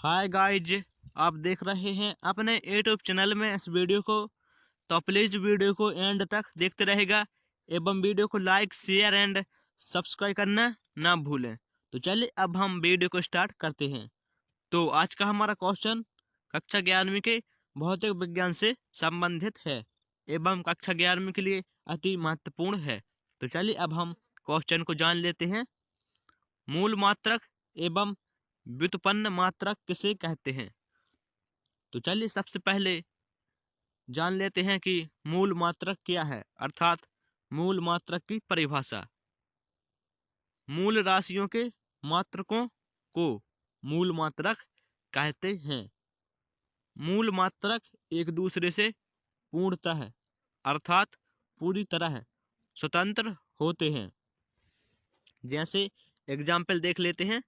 Hi guys, आप देख रहे हैं अपने यूट्यूब चैनल में इस वीडियो को। तो प्लीज वीडियो को एंड तक देखते रहेगा एवं वीडियो को लाइक शेयर एंड सब्सक्राइब करना ना भूलें। तो चलिए अब हम वीडियो को स्टार्ट करते हैं। तो आज का हमारा क्वेश्चन कक्षा 11वीं के भौतिक विज्ञान से संबंधित है एवं कक्षा 11वीं के लिए अति महत्वपूर्ण है। तो चलिए अब हम क्वेश्चन को जान लेते हैं। मूल मात्रक एवं व्युत्पन्न मात्रक किसे कहते हैं? तो चलिए सबसे पहले जान लेते हैं कि मूल मात्रक क्या है, अर्थात मूल मात्रक की परिभाषा। मूल राशियों के मात्रकों को मूल मात्रक कहते हैं। मूल मात्रक एक दूसरे से पूर्णतः अर्थात पूरी तरह स्वतंत्र होते हैं। जैसे एग्जाम्पल देख लेते हैं।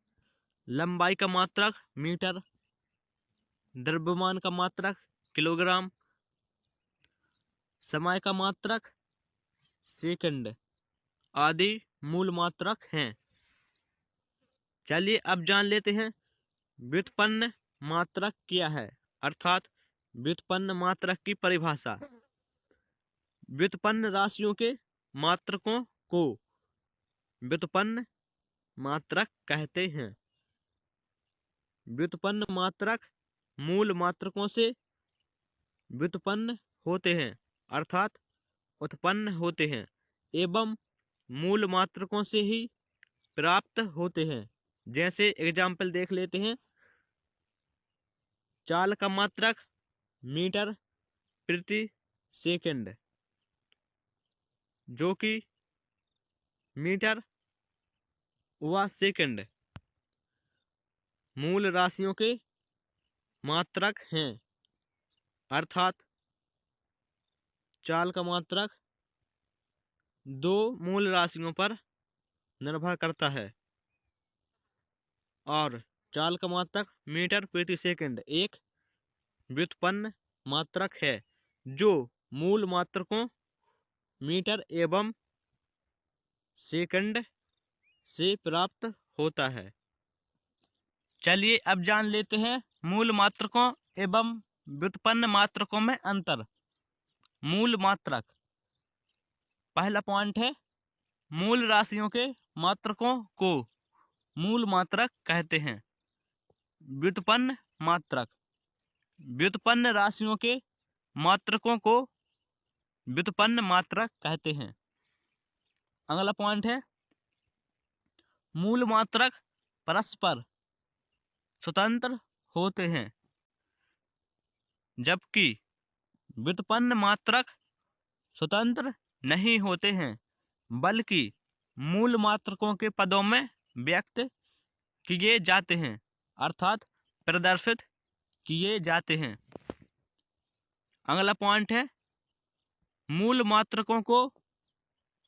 लंबाई का मात्रक मीटर, द्रव्यमान का मात्रक किलोग्राम, समय का मात्रक सेकंड आदि मूल मात्रक हैं। चलिए अब जान लेते हैं व्युत्पन्न मात्रक क्या है, अर्थात व्युत्पन्न मात्रक की परिभाषा। व्युत्पन्न राशियों के मात्रकों को व्युत्पन्न मात्रक कहते हैं। व्युत्पन्न मात्रक मूल मात्रकों से व्युत्पन्न होते हैं, अर्थात उत्पन्न होते हैं एवं मूल मात्रकों से ही प्राप्त होते हैं। जैसे एग्जाम्पल देख लेते हैं। चाल का मात्रक मीटर प्रति सेकंड, जो कि मीटर व सेकंड मूल राशियों के मात्रक हैं, अर्थात चाल का मात्रक दो मूल राशियों पर निर्भर करता है और चाल का मात्रक मीटर प्रति सेकंड एक व्युत्पन्न मात्रक है जो मूल मात्रकों मीटर एवं सेकंड से प्राप्त होता है। चलिए अब जान लेते हैं मूल मात्रकों एवं व्युत्पन्न मात्रकों में अंतर। मूल मात्रक, पहला पॉइंट है मूल राशियों के मात्रकों को मूल मात्रक कहते हैं। व्युत्पन्न मात्रक, व्युत्पन्न राशियों के मात्रकों को व्युत्पन्न मात्रक कहते हैं। अगला पॉइंट है मूल मात्रक परस्पर स्वतंत्र होते हैं, जबकि व्युत्पन्न मात्रक स्वतंत्र नहीं होते हैं बल्कि मूल मात्रकों के पदों में व्यक्त किए जाते हैं, अर्थात प्रदर्शित किए जाते हैं। अगला पॉइंट है मूल मात्रकों को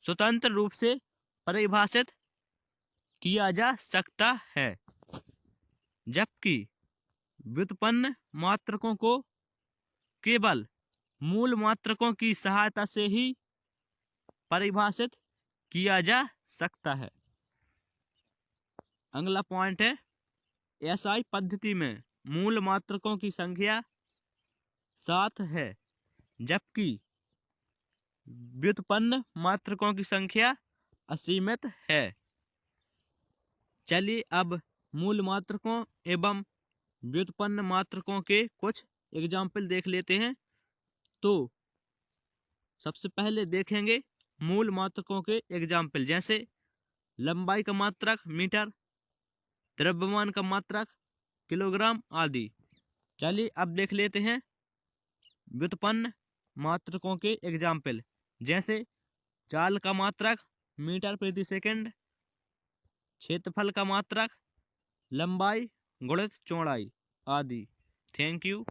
स्वतंत्र रूप से परिभाषित किया जा सकता है, जबकि व्युत्पन्न मात्रकों को केवल मूल मात्रकों की सहायता से ही परिभाषित किया जा सकता है। अगला पॉइंट है एसआई पद्धति में मूल मात्रकों की संख्या 7 है, जबकि व्युत्पन्न मात्रकों की संख्या असीमित है। चलिए अब मूल मात्रकों एवं व्युत्पन्न मात्रकों के कुछ एग्जाम्पल देख लेते हैं। तो सबसे पहले देखेंगे मूल मात्रकों के एग्जाम्पल, जैसे लंबाई का मात्रक मीटर, द्रव्यमान का मात्रक किलोग्राम आदि। चलिए अब देख लेते हैं व्युत्पन्न मात्रकों के एग्जाम्पल, जैसे चाल का मात्रक मीटर प्रति सेकंड, क्षेत्रफल का मात्रक लंबाई गुणित चौड़ाई आदि। Thank you.